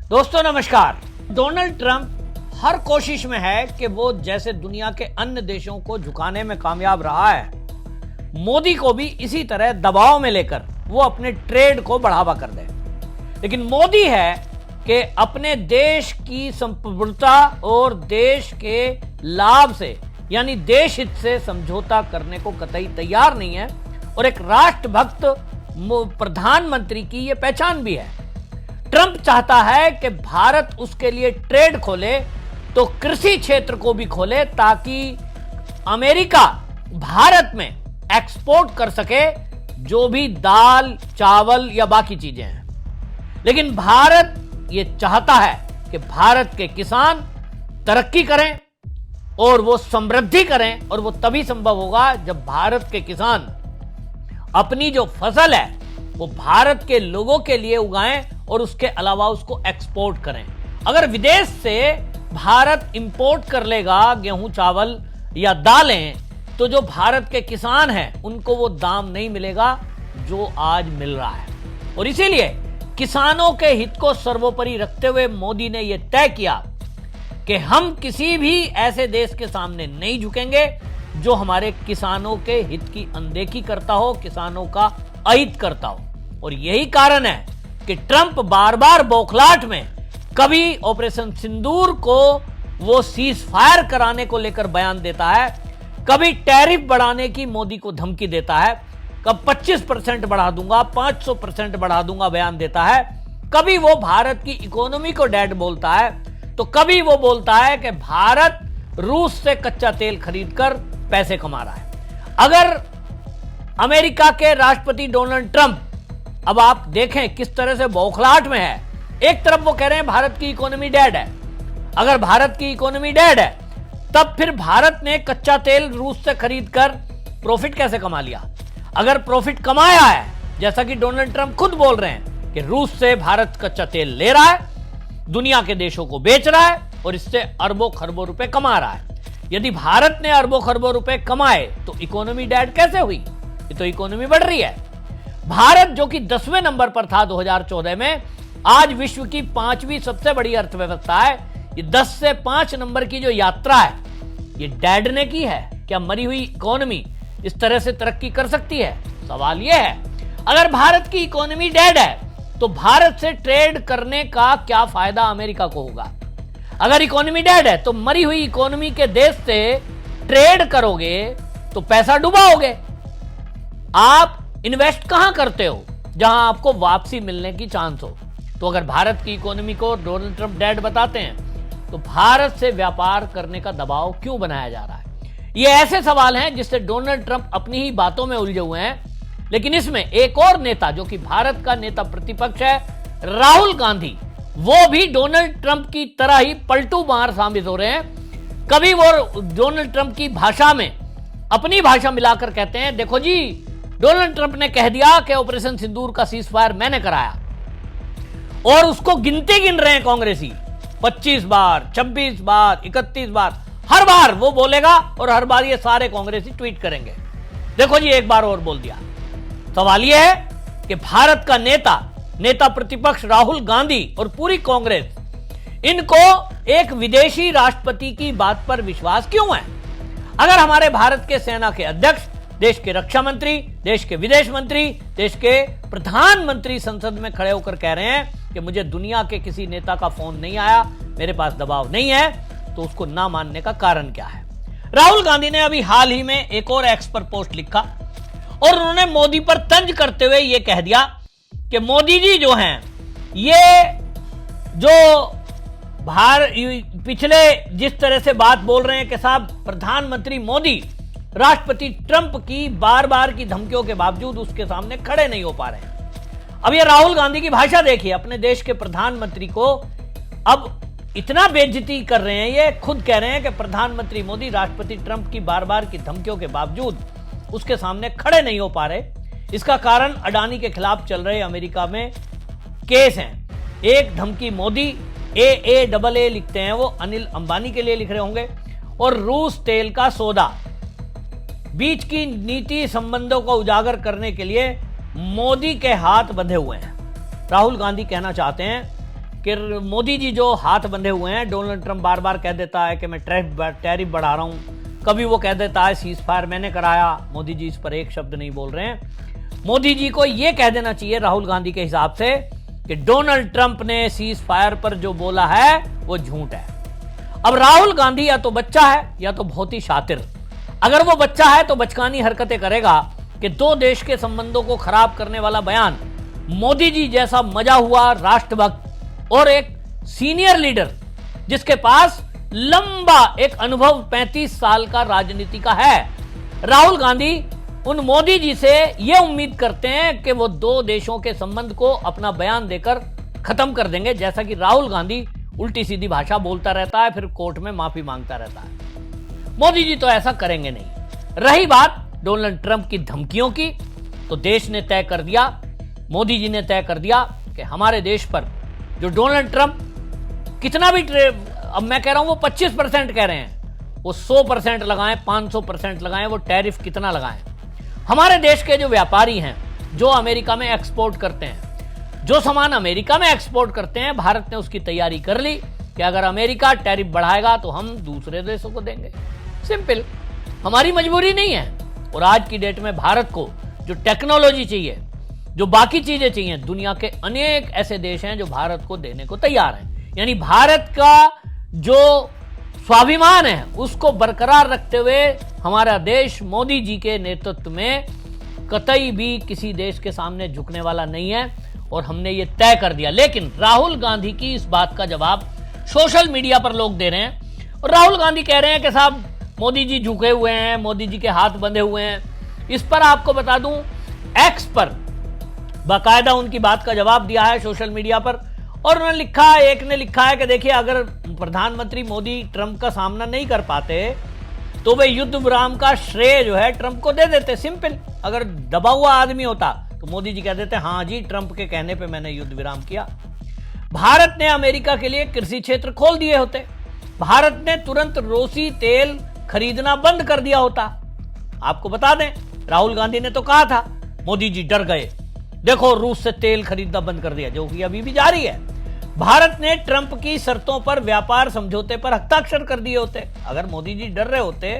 दोस्तों नमस्कार। Donald Trump हर कोशिश में है कि वो जैसे दुनिया के अन्य देशों को झुकाने में कामयाब रहा है, मोदी को भी इसी तरह दबाव में लेकर वो अपने ट्रेड को बढ़ावा कर दे। लेकिन मोदी है कि अपने देश की संप्रभुता और देश के लाभ से यानी देश हित से समझौता करने को कतई तैयार नहीं है और एक राष्ट्रभक्त प्रधानमंत्री की यह पहचान भी है। ट्रंप चाहता है कि भारत उसके लिए ट्रेड खोले तो कृषि क्षेत्र को भी खोले ताकि अमेरिका भारत में एक्सपोर्ट कर सके जो भी दाल, चावल या बाकी चीजें हैं। लेकिन भारत ये चाहता है कि भारत के किसान तरक्की करें और वो समृद्धि करें, और वो तभी संभव होगा जब भारत के किसान अपनी जो फसल है वो भारत के लोगों के लिए उगाएं और उसके अलावा उसको एक्सपोर्ट करें। अगर विदेश से भारत इंपोर्ट कर लेगा गेहूं, चावल या दालें, तो जो भारत के किसान हैं उनको वो दाम नहीं मिलेगा जो आज मिल रहा है। और इसीलिए किसानों के हित को सर्वोपरि रखते हुए मोदी ने यह तय किया कि हम किसी भी ऐसे देश के सामने नहीं झुकेंगे जो हमारे किसानों के हित की अनदेखी करता हो, किसानों का अहित करता हो। और यही कारण है कि ट्रंप बार बार बौखलाहट में कभी ऑपरेशन सिंदूर को वो सीज फायर कराने को लेकर बयान देता है, कभी टैरिफ बढ़ाने की मोदी को धमकी देता है, कब 25% बढ़ा दूंगा, 500% बढ़ा दूंगा बयान देता है, कभी वो भारत की इकोनॉमी को डेड बोलता है, तो कभी वो बोलता है कि भारत रूस से कच्चा तेल खरीदकर पैसे कमा रहा है। अगर अमेरिका के राष्ट्रपति डोनाल्ड ट्रंप, अब आप देखें किस तरह से बौखलाहट में है। एक तरफ वो कह रहे हैं भारत की इकोनॉमी डेड है। अगर भारत की इकोनॉमी डेड है तब फिर भारत ने कच्चा तेल रूस से खरीदकर प्रॉफिट कैसे कमा लिया? अगर प्रॉफिट कमाया है, जैसा कि डोनाल्ड ट्रंप खुद बोल रहे हैं कि रूस से भारत कच्चा तेल ले रहा है, दुनिया के देशों को बेच रहा है और इससे अरबों खरबों रुपए कमा रहा है। यदि भारत ने अरबों खरबों रुपए कमाए तो इकोनॉमी डेड कैसे हुई? ये तो इकोनॉमी बढ़ रही है। भारत जो कि 10वें नंबर पर था 2014 में, आज विश्व की 5वीं सबसे बड़ी अर्थव्यवस्था है। ये 10 से 5 नंबर की जो यात्रा है ये डेड ने की है। क्या मरी हुई इकोनॉमी इस तरह से तरक्की कर सकती है? सवाल यह है। अगर भारत की इकोनॉमी डेड है तो भारत से ट्रेड करने का क्या फायदा अमेरिका को होगा? अगर इकोनॉमी डेड है तो मरी हुई इकोनॉमी के देश से ट्रेड करोगे तो पैसा डुबाओगे। आप इन्वेस्ट कहां करते हो? जहां आपको वापसी मिलने की चांस हो। तो अगर भारत की इकोनॉमी को डोनाल्ड ट्रंप डेड बताते हैं तो भारत से व्यापार करने का दबाव क्यों बनाया जा रहा है? ये ऐसे सवाल हैं जिससे डोनाल्ड ट्रंप अपनी ही बातों में उलझे हुए हैं। लेकिन इसमें एक और नेता जो कि भारत का नेता प्रतिपक्ष है, राहुल गांधी, वो भी डोनाल्ड ट्रंप की तरह ही पलटू मार साबित हो रहे हैं। कभी वो डोनाल्ड ट्रंप की भाषा में अपनी भाषा मिलाकर कहते हैं, देखो जी डोनाल्ड ट्रंप ने कह दिया कि ऑपरेशन सिंदूर का सीज फायर मैंने कराया, और उसको गिनती गिन रहे हैं कांग्रेसी। 25 बार, 26 बार, 31 बार, हर बार वो बोलेगा और हर बार ये सारे कांग्रेसी ट्वीट करेंगे, देखो जी एक बार और बोल दिया। सवाल यह है कि भारत का नेता प्रतिपक्ष राहुल गांधी और पूरी कांग्रेस, इनको एक विदेशी राष्ट्रपति की बात पर विश्वास क्यों है? अगर हमारे भारत के सेना के अध्यक्ष, देश के रक्षा मंत्री, देश के विदेश मंत्री, देश के प्रधानमंत्री संसद में खड़े होकर कह रहे हैं कि मुझे दुनिया के किसी नेता का फोन नहीं आया, मेरे पास दबाव नहीं है, तो उसको ना मानने का कारण क्या है? राहुल गांधी ने अभी हाल ही में एक और एक्स पर पोस्ट लिखा और उन्होंने मोदी पर तंज करते हुए यह कह दिया कि मोदी जी जो हैं, ये जो पिछले जिस तरह से बात बोल रहे हैं कि साहब प्रधानमंत्री मोदी राष्ट्रपति ट्रंप की बार बार की धमकियों के बावजूद उसके सामने खड़े नहीं हो पा रहे हैं। अब ये राहुल गांधी की भाषा देखिए, अपने देश के प्रधानमंत्री को अब इतना बेइज्जती कर रहे हैं। ये खुद कह रहे हैं कि प्रधानमंत्री मोदी राष्ट्रपति ट्रंप की बार बार की धमकियों के बावजूद उसके सामने खड़े नहीं हो पा रहे। इसका कारण अडानी के खिलाफ चल रहे अमेरिका में केस हैं। एक धमकी मोदी AAA लिखते हैं, वो अनिल अंबानी के लिए लिख रहे होंगे, और रूस तेल का सौदा, बीच की नीति संबंधों को उजागर करने के लिए मोदी के हाथ बंधे हुए हैं। राहुल गांधी कहना चाहते हैं कि मोदी जी जो हाथ बंधे हुए हैं, डोनाल्ड ट्रंप बार बार कह देता है कि मैं टैरिफ बढ़ा रहा हूं, कभी वो कह देता है सीज फायर मैंने कराया, मोदी जी इस पर एक शब्द नहीं बोल रहे हैं। मोदी जी को यह कह देना चाहिए राहुल गांधी के हिसाब से कि डोनाल्ड ट्रंप ने सीज फायर पर जो बोला है वो झूठ है। अब राहुल गांधी या तो बच्चा है या तो बहुत ही शातिर। अगर वो बच्चा है तो बचकानी हरकतें करेगा कि दो देश के संबंधों को खराब करने वाला बयान मोदी जी जैसा मजा हुआ राष्ट्रभक्त और एक सीनियर लीडर जिसके पास लंबा एक अनुभव 35 साल का राजनीति का है, राहुल गांधी उन मोदी जी से यह उम्मीद करते हैं कि वो दो देशों के संबंध को अपना बयान देकर खत्म कर देंगे, जैसा कि राहुल गांधी उल्टी सीधी भाषा बोलता रहता है, फिर कोर्ट में माफी मांगता रहता है। मोदी जी तो ऐसा करेंगे नहीं। रही बात डोनाल्ड ट्रंप की धमकियों की, तो देश ने तय कर दिया, मोदी जी ने तय कर दिया कि हमारे देश पर जो डोनाल्ड ट्रंप कितना भी अब मैं कह रहा हूं वो 25% कह रहे हैं, वो 100% लगाएं, 500% लगाएं, वो टैरिफ कितना लगाएं। हमारे देश के जो व्यापारी हैं जो अमेरिका में एक्सपोर्ट करते हैं, जो सामान अमेरिका में एक्सपोर्ट करते हैं, भारत ने उसकी तैयारी कर ली कि अगर अमेरिका टैरिफ बढ़ाएगा तो हम दूसरे देशों को देंगे। सिंपल, हमारी मजबूरी नहीं है। और आज की डेट में भारत को जो टेक्नोलॉजी चाहिए, जो बाकी चीजें चाहिए, दुनिया के अनेक ऐसे देश हैं जो भारत को देने को तैयार हैं। यानी भारत का जो स्वाभिमान है उसको बरकरार रखते हुए हमारा देश मोदी जी के नेतृत्व में कतई भी किसी देश के सामने झुकने वाला नहीं है, और हमने ये तय कर दिया। लेकिन राहुल गांधी की इस बात का जवाब सोशल मीडिया पर लोग दे रहे हैं, और राहुल गांधी कह रहे हैं कि साहब मोदी जी झुके हुए हैं, मोदी जी के हाथ बंधे हुए हैं। इस पर आपको बता दूं, एक्स पर बाकायदा उनकी बात का जवाब दिया है सोशल मीडिया पर, और उन्होंने लिखा, एक ने लिखा है कि देखिए अगर प्रधानमंत्री मोदी ट्रंप का सामना नहीं कर पाते तो वे युद्ध विराम का श्रेय जो है ट्रंप को दे देते। सिंपल, अगर दबा हुआ आदमी होता तो मोदी जी कह देते हाँ जी ट्रंप के कहने पे मैंने युद्ध विराम किया। भारत ने अमेरिका के लिए कृषि क्षेत्र खोल दिए होते, भारत ने तुरंत रूसी तेल खरीदना बंद कर दिया होता। आपको बता दें, राहुल गांधी ने तो कहा था मोदी जी डर गए, देखो रूस से तेल खरीदना बंद कर दिया, जो कि अभी भी जारी है। भारत ने ट्रंप की शर्तों पर व्यापार समझौते पर हस्ताक्षर कर दिए होते। अगर मोदी जी डर रहे होते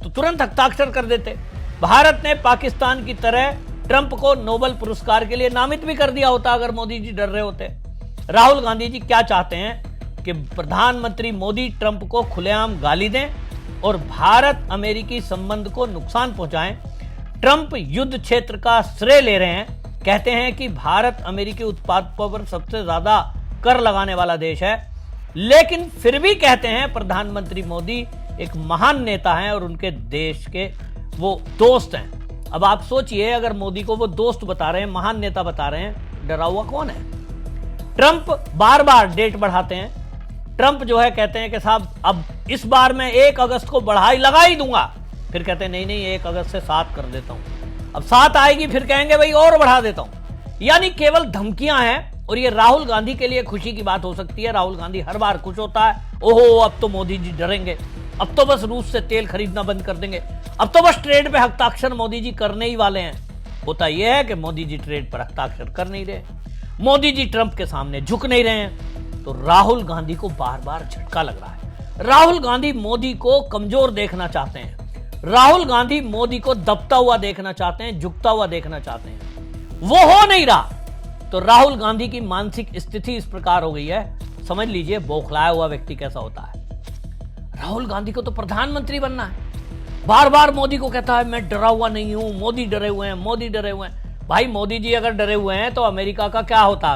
तो तुरंत हस्ताक्षर कर देते। भारत ने पाकिस्तान की तरह ट्रंप को नोबेल पुरस्कार के लिए नामित भी कर दिया होता अगर मोदी जी डर रहे होते। राहुल गांधी जी क्या चाहते हैं कि प्रधानमंत्री मोदी ट्रंप को खुलेआम गाली दें और भारत अमेरिकी संबंध को नुकसान पहुंचाएं। ट्रंप युद्ध क्षेत्र का श्रेय ले रहे हैं, कहते हैं कि भारत अमेरिकी उत्पादों पर सबसे ज्यादा कर लगाने वाला देश है, लेकिन फिर भी कहते हैं प्रधानमंत्री मोदी एक महान नेता हैं और उनके देश के वो दोस्त हैं। अब आप सोचिए, अगर मोदी को वो दोस्त बता रहे हैं, महान नेता बता रहे हैं, डरा हुआ कौन है? ट्रंप बार बार डेट बढ़ाते हैं। ट्रंप जो है कहते हैं कि साहब अब इस बार मैं 1 अगस्त को बढ़ाई लगा ही दूंगा, फिर कहते हैं नहीं 1 अगस्त से 7 कर देता हूं। अब 7 आएगी फिर कहेंगे भाई और बढ़ा देता हूं। यानी केवल धमकियां हैं, और ये राहुल गांधी के लिए खुशी की बात हो सकती है। राहुल गांधी हर बार खुश होता है, ओहो अब तो मोदी जी डरेंगे, अब तो बस रूस से तेल खरीदना बंद कर देंगे, अब तो बस ट्रेड पे हस्ताक्षर मोदी जी करने ही वाले हैं। होता यह है कि मोदी जी ट्रेड पर हस्ताक्षर कर नहीं रहे, मोदी जी ट्रंप के सामने झुक नहीं रहे हैं, तो राहुल गांधी को बार बार झटका लग रहा है। राहुल गांधी मोदी को कमजोर देखना चाहते हैं, राहुल गांधी मोदी को दबता हुआ देखना चाहते हैं, झुकता हुआ देखना चाहते हैं। वो हो नहीं रहा, तो राहुल गांधी की मानसिक स्थिति इस प्रकार हो गई है, समझ लीजिए बौखलाया हुआ व्यक्ति कैसा होता है। राहुल गांधी को तो प्रधानमंत्री बनना है, बार बार मोदी को कहता है मैं डरा हुआ नहीं हूं, मोदी डरे हुए हैं, मोदी डरे हुए हैं। भाई मोदी जी अगर डरे हुए हैं तो अमेरिका का क्या होता?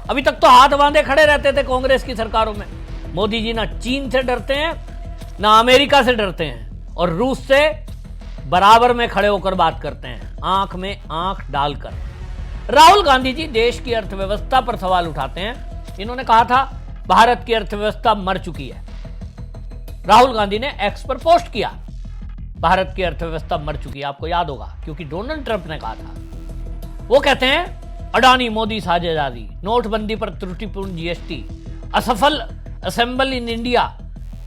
अभी तक तो हाथ बांधे खड़े रहते थे कांग्रेस की सरकारों में। मोदी जी ना चीन से डरते हैं, ना अमेरिका से डरते हैं, और रूस से बराबर में खड़े होकर बात करते हैं, आंख में आंख डालकर। राहुल गांधी जी देश की अर्थव्यवस्था पर सवाल उठाते हैं। इन्होंने कहा था भारत की अर्थव्यवस्था मर चुकी है। राहुल गांधी ने एक्स पर पोस्ट किया, भारत की अर्थव्यवस्था मर चुकी है। आपको याद होगा, क्योंकि डोनाल्ड ट्रंप ने कहा था। वो कहते हैं अडानी मोदी साझेदारी, नोटबंदी पर त्रुटिपूर्ण जीएसटी, असफल असेंबल इन इंडिया,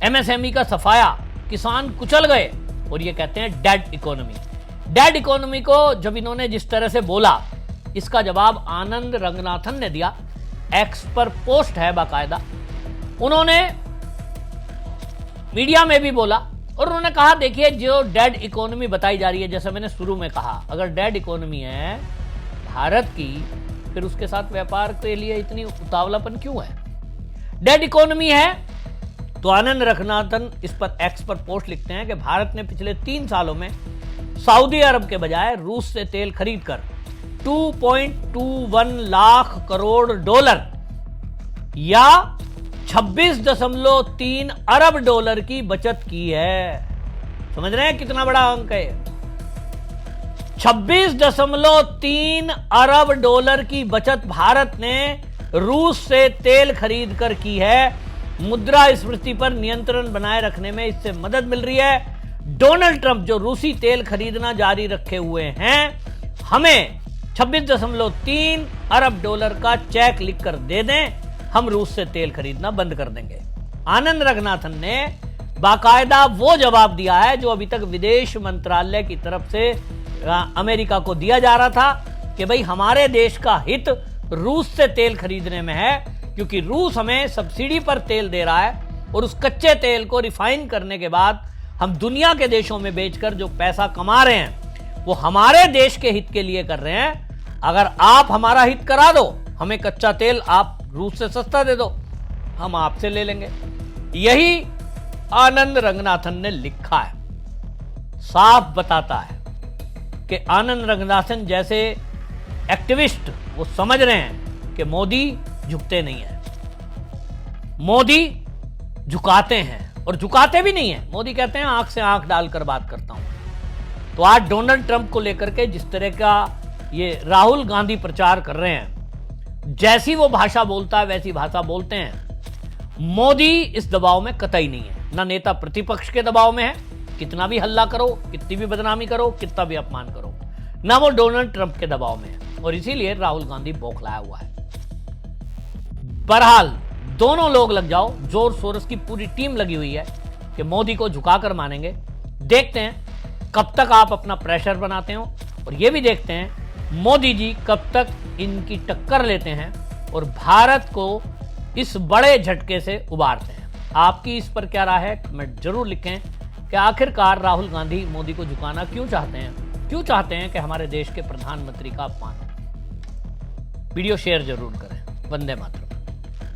एमएसएमई का सफाया, किसान कुचल गए, और ये कहते हैं डेड इकोनॉमी। डेड इकोनॉमी को जब इन्होंने जिस तरह से बोला, इसका जवाब आनंद रंगनाथन ने दिया। एक्स पर पोस्ट है बाकायदा, उन्होंने मीडिया में भी बोला और उन्होंने कहा देखिए जो डेड इकोनॉमी बताई जा रही है, जैसे मैंने शुरू में कहा, अगर डेड इकोनॉमी है भारत की, फिर उसके साथ व्यापार के लिए इतनी उतावलापन क्यों है? डेड इकोनॉमी है तो आनंद रघुनाथन इस पर एक्स पर पोस्ट लिखते हैं कि भारत ने पिछले 3 सालों में सऊदी अरब के बजाय रूस से तेल खरीदकर 2.21 लाख करोड़ डॉलर या 26.3 अरब डॉलर की बचत की है। समझ रहे हैं कितना बड़ा अंक है? 26.3 अरब डॉलर की बचत भारत ने रूस से तेल खरीद कर की है। मुद्रास्फीति पर नियंत्रण बनाए रखने में इससे मदद मिल रही है। डोनाल्ड ट्रंप जो रूसी तेल खरीदना जारी रखे हुए हैं, हमें 26.3 अरब डॉलर का चेक लिखकर दे दें, हम रूस से तेल खरीदना बंद कर देंगे। आनंद रघुनाथन ने बाकायदा वो जवाब दिया है जो अभी तक विदेश मंत्रालय की तरफ से अमेरिका को दिया जा रहा था कि भाई हमारे देश का हित रूस से तेल खरीदने में है, क्योंकि रूस हमें सब्सिडी पर तेल दे रहा है और उस कच्चे तेल को रिफाइन करने के बाद हम दुनिया के देशों में बेचकर जो पैसा कमा रहे हैं वो हमारे देश के हित के लिए कर रहे हैं। अगर आप हमारा हित करा दो, हमें कच्चा तेल आप रूस से सस्ता दे दो, हम आपसे ले लेंगे। यही आनंद रंगनाथन ने लिखा है। साफ बताता है कि आनंद रंगनाथन जैसे एक्टिविस्ट वो समझ रहे हैं कि मोदी झुकते नहीं हैं, मोदी झुकाते हैं और झुकाते भी नहीं है। मोदी कहते हैं आंख से आंख डालकर बात करता हूं। तो आज डोनाल्ड ट्रंप को लेकर के जिस तरह का ये राहुल गांधी प्रचार कर रहे हैं, जैसी वो भाषा बोलता है वैसी भाषा बोलते हैं। मोदी इस दबाव में कतई नहीं है, ना नेता प्रतिपक्ष के दबाव में है, कितना भी हल्ला करो, कितनी भी बदनामी करो, कितना भी अपमान करो, ना वो डोनाल्ड ट्रंप के दबाव में है। और इसीलिए राहुल गांधी बौखलाया हुआ है। बहरहाल दोनों लोग लग जाओ, जोर सोरस की पूरी टीम लगी हुई है कि मोदी को झुकाकर मानेंगे। देखते हैं कब तक आप अपना प्रेशर बनाते हो और ये भी देखते हैं मोदी जी कब तक इनकी टक्कर लेते हैं और भारत को इस बड़े झटके से उबारते हैं। आपकी इस पर क्या राय है, कमेंट जरूर लिखें कि आखिरकार राहुल गांधी मोदी को झुकाना क्यों चाहते हैं, क्यों चाहते हैं कि हमारे देश के प्रधानमंत्री का अपमान हो। वीडियो शेयर जरूर करें। वंदे मातरम।